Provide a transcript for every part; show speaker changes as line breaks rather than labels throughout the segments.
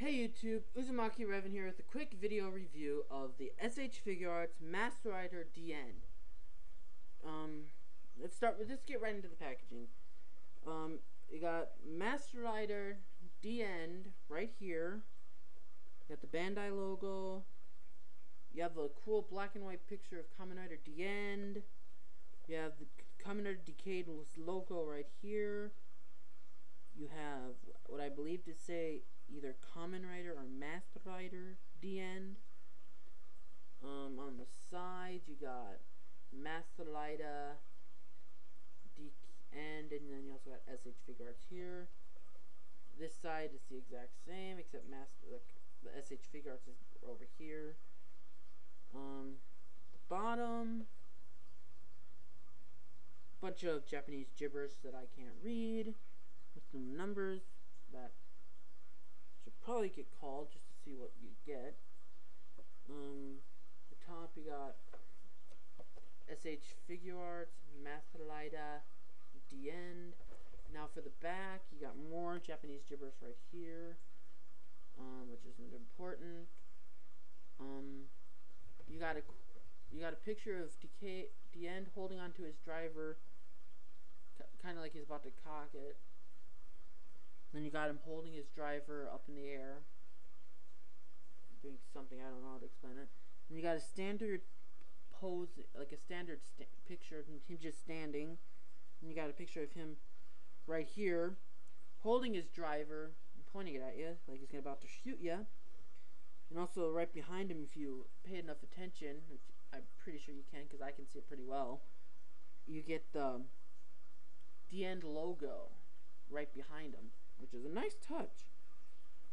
Hey YouTube, Uzumaki Revan here with a quick video review of the S.H Figuarts Master Rider Diend. Let's get right into the packaging. You got Master Rider Diend right here. You got the Bandai logo. You have the cool black and white picture of Kamen Rider Diend. You have the Kamen Rider Decade logo right here. You have what I believe to say either Kamen Rider or Master Rider Diend. On the sides you got Master Rider Diend, and then you also got S.H Figuarts here. This side is the exact same, except the S.H Figuarts is over here. The bottom, bunch of Japanese gibberish that I can't read, with some numbers that should probably get called just to see what you get. The top you got S.H Figuarts, Master Rider Diend. Now for the back, you got more Japanese gibberish right here, which isn't important. You got a picture of Diend holding onto his driver, kind of like he's about to cock it. Then you got him holding his driver up in the air, doing something, I don't know how to explain it. And you got a standard pose, like a standard picture of him just standing. And you got a picture of him right here, holding his driver, and pointing it at you, like he's about to shoot you. And also right behind him, if you pay enough attention, which I'm pretty sure you can because I can see it pretty well, you get the Diend logo right behind him, which is a nice touch.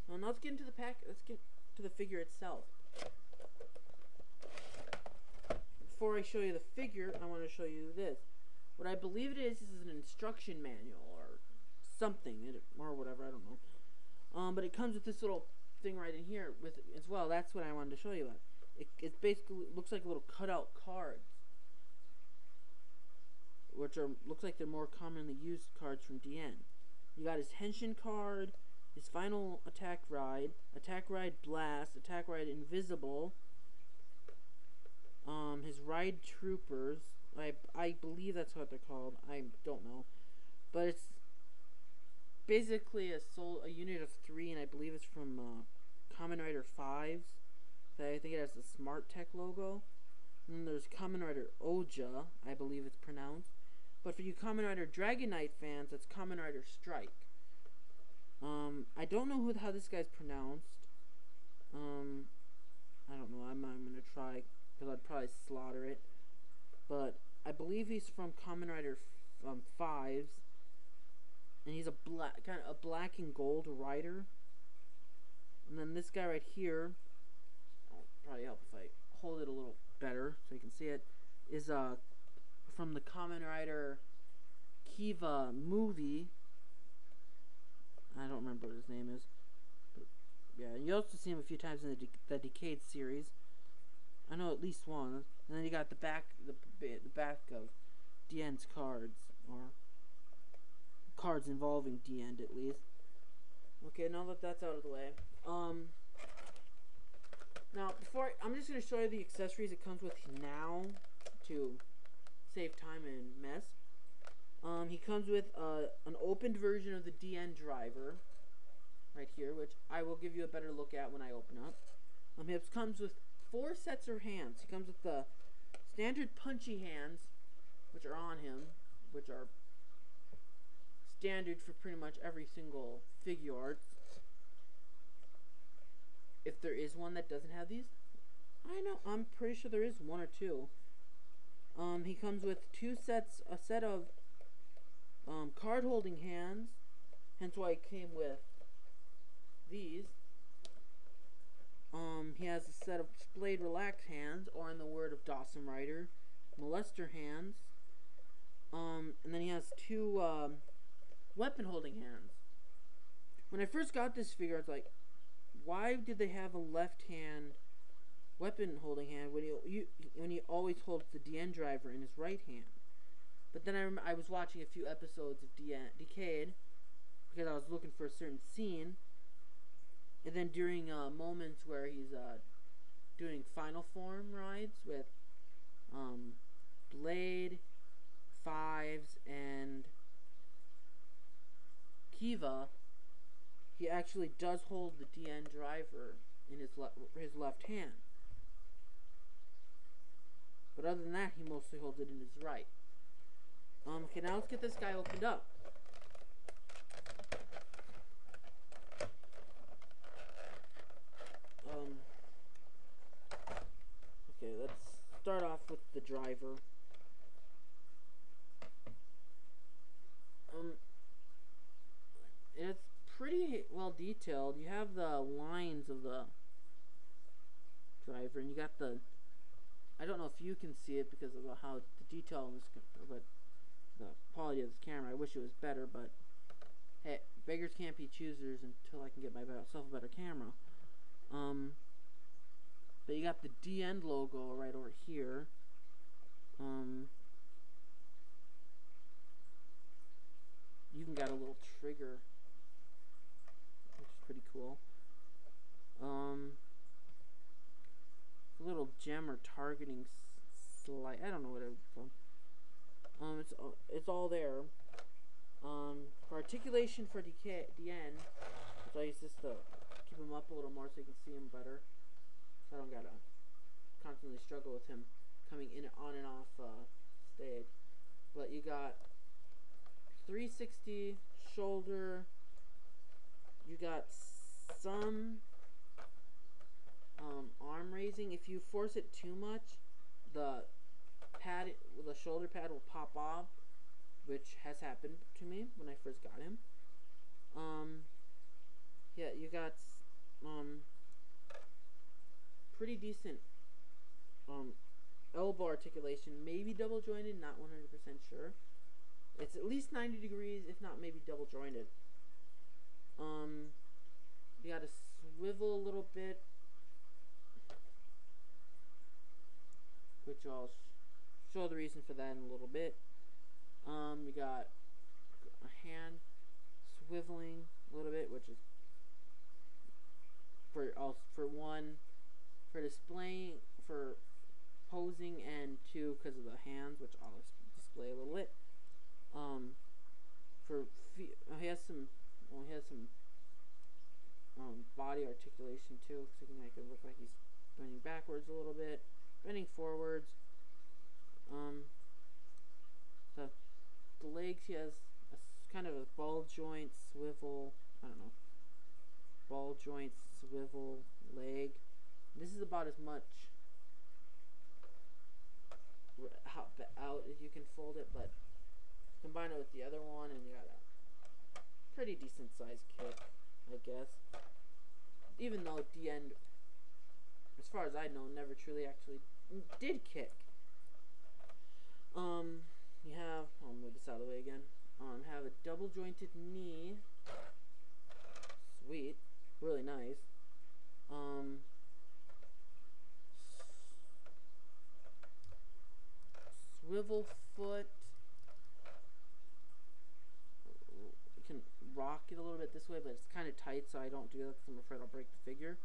Well, now let's get into the let's get to the figure itself. Before I show you the figure, I want to show you this. What I believe it is an instruction manual or something, or whatever, I don't know. But it comes with this little thing right in here with as well. That's what I wanted to show you about. It basically looks like little cutout cards, which looks like they're more commonly used cards from Diend. You got his Henshin card, his final attack ride blast, attack ride invisible, his ride troopers. I believe that's what they're called. I don't know, but it's basically a unit of 3, and I believe it's from Kamen Rider 5s. I think it has the Smart Tech logo. And then there's Kamen Rider Oja, I believe it's pronounced. But for you Kamen Rider Dragon Knight fans, that's Kamen Rider Strike. I don't know how this guy's pronounced. I don't know. I'm gonna try because I'd probably slaughter it. But I believe he's from Kamen Rider 5s, and he's a black and gold rider. And then this guy right here, I'll probably help if I hold it a little better so you can see it, is from the Kamen Rider Kiva movie. I don't remember what his name is, but yeah, you also see him a few times in the Decade series. I know at least one. And then you got the back of Diend's cards, or cards involving Diend at least. Okay, now that that's out of the way, now I'm just gonna show you the accessories it comes with now to save time and mess. He comes with an opened version of the Diend driver right here, which I will give you a better look at when I open up. He comes with 4 sets of hands. He comes with the standard punchy hands, which are on him, which are standard for pretty much every single Figuarts. If there is one that doesn't have these, I'm pretty sure there is 1 or 2. He comes with a set of card holding hands, hence why it came with these. He has a set of splayed relaxed hands, or in the word of Dawson Rider, molester hands. And then he has 2 weapon holding hands. When I first got this figure, I was like, why did they have a left hand weapon holding hand when he always holds the Diend driver in his right hand? But then I was watching a few episodes of Decade because I was looking for a certain scene, And then during moments where he's doing final form rides with Blade, Fives, and Kiva, he actually does hold the Diend driver in his left hand. But other than that, he mostly holds it in his right. Okay, now let's get this guy opened up. Okay, let's start off with the driver. It's pretty well detailed. You have the lines of the driver, and you got the. I don't know if you can see it because of how the detail in this, but the quality of this camera. I wish it was better, but hey, beggars can't be choosers until I can get myself a better camera. But you got the Diend logo right over here. You even got a little trigger, which is pretty cool. A little gem or targeting slide. I don't know what it's called. It's all there. For articulation for Diend, so I use this to keep him up a little more so you can see him better. So I don't gotta constantly struggle with him coming in on and off stage. But you got 360 shoulder. You got some arm raising. If you force it too much, the shoulder pad will pop off, which has happened to me when I first got him. Yeah, you got pretty decent elbow articulation, maybe double jointed, not 100% sure. It's at least 90 degrees, if not maybe double jointed. You got to swivel a little bit, which I'll show the reason for that in a little bit. You got a hand swiveling a little bit, which is for displaying, for posing, and two, because of the hands, which I'll display a little bit. He has some body articulation too, so you can make it look like he's bending backwards a little bit, bending forwards. So the legs, he has kind of a ball joint swivel. I don't know. Ball joint swivel leg. This is about as much out as you can fold it, but combine it with the other one, and you got a pretty decent sized kick, I guess. Even though Diend, as far as I know, never truly actually did kick. You have, I'll move this out of the way again. Have a double jointed knee. Sweet, really nice. Swivel foot. You can rock it a little bit this way, but it's kind of tight, so I don't do that because I'm afraid I'll break the figure.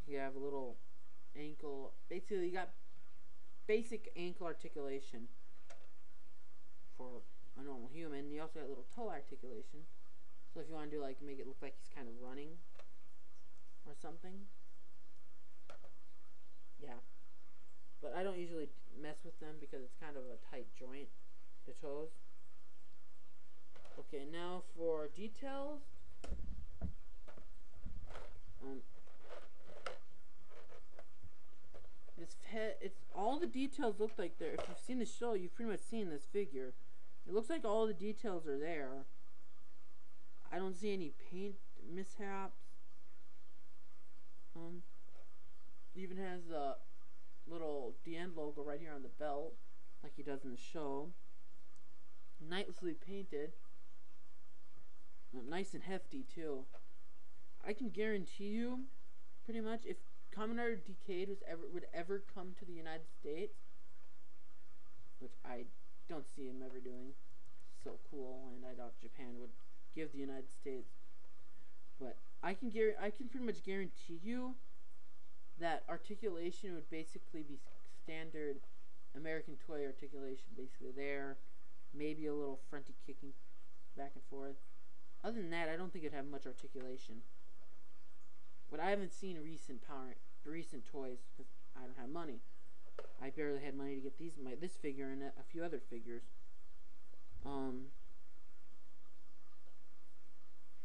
You have a little ankle. Basically, you got basic ankle articulation for a normal human. You also got a little toe articulation. So if you want to do make it look like he's kind of running or something. Yeah. But I don't usually mess with them because it's kind of a tight joint, the toes. Okay, now for details. It's all the details look like there. If you've seen the show, you've pretty much seen this figure. It looks like all the details are there. I don't see any paint mishaps. Even has the little Diend logo right here on the belt, like he does in the show. Nicely painted. Nice and hefty too. I can guarantee you, pretty much, if Kamen Rider Decade would ever come to the United States, which I don't see him ever doing, so cool, and I doubt Japan would give the United States, but I can pretty much guarantee you that articulation would basically be standard American toy articulation, basically there. Maybe a little fronty kicking back and forth. Other than that, I don't think it'd have much articulation. But I haven't seen recent toys because I don't have money. I barely had money to get this figure and a few other figures.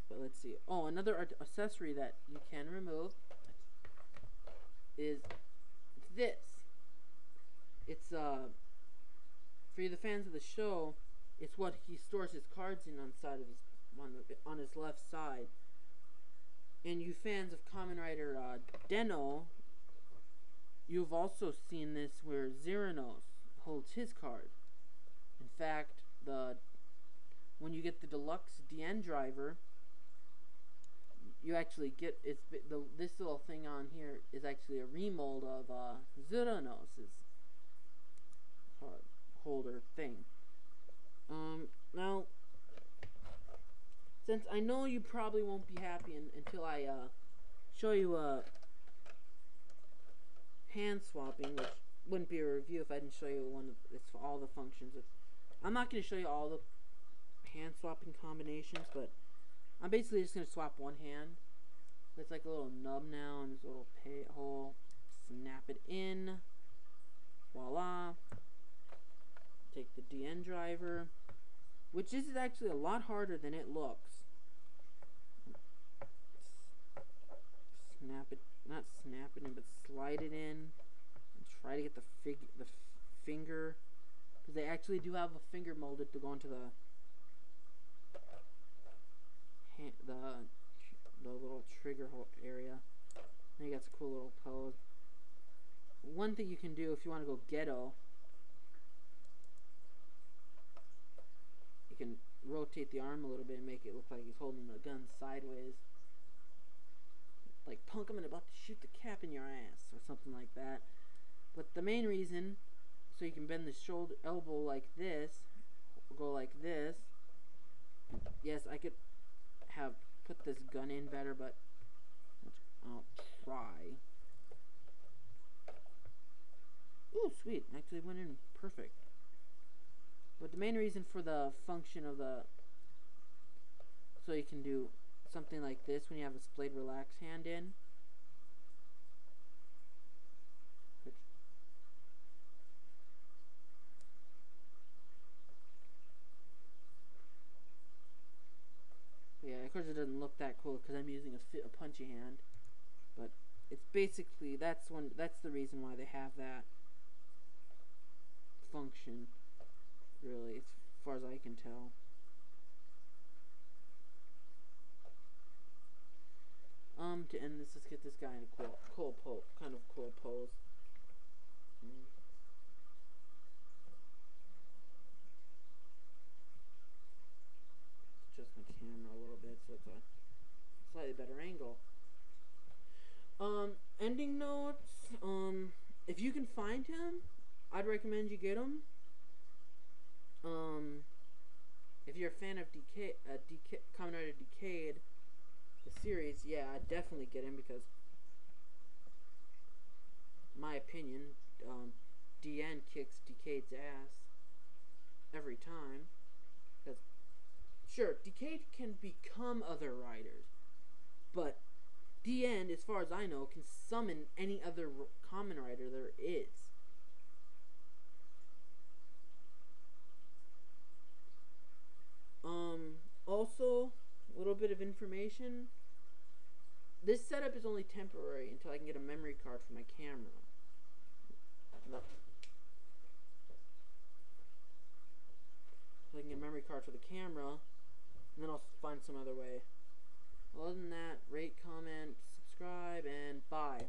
But let's see. Oh, another accessory that you can remove is this. It's for you, the fans of the show. It's what he stores his cards in on his left side. And you fans of Kamen Rider Deno, you've also seen this where Xeranos holds his card. In fact, when you get the deluxe Diend driver, you actually get this little thing on here is actually a remold of Xeranos' card holder thing. Now, since I know you probably won't be happy until I show you hand swapping, which wouldn't be a review if I didn't show you it's for all the functions. I'm not going to show you all the hand swapping combinations, but I'm basically just going to swap one hand. It's like a little nub now, and this little hole. Snap it in. Voila. Take the Diend driver, which is actually a lot harder than it looks. Not snap it in, but slide it in, and try to get the finger, because they actually do have a finger molded to go into the little trigger hole area. I think that's a cool little pose. One thing you can do if you want to go ghetto, you can rotate the arm a little bit and make it look like he's holding the gun sideways. Like, punk, I'm about to shoot the cap in your ass, or something like that. But the main reason, so you can bend the elbow like this, go like this. Yes, I could have put this gun in better, but I'll try. Ooh, sweet, actually went in perfect. But the main reason for the function of so you can do something like this when you have a splayed relax hand in. Yeah, of course it doesn't look that cool because I'm using a punchy hand, but it's basically that's the reason why they have that function. Really, as far as I can tell. To end this, let's get this guy in a cool pose. Adjust my camera a little bit so it's a slightly better angle. Ending notes. If you can find him, I'd recommend you get him. If you're a fan of Kamen Rider Decade, the series, yeah, I'd definitely get him because, my opinion, Diend kicks Decade's ass every time. Because, sure, Decade can become other riders, but Diend, as far as I know, can summon any other Kamen Rider there is. Also, a little bit of information. This setup is only temporary until I can get a memory card for my camera. So I can get a memory card for the camera, and then I'll find some other way. Other than that, rate, comment, subscribe, and bye.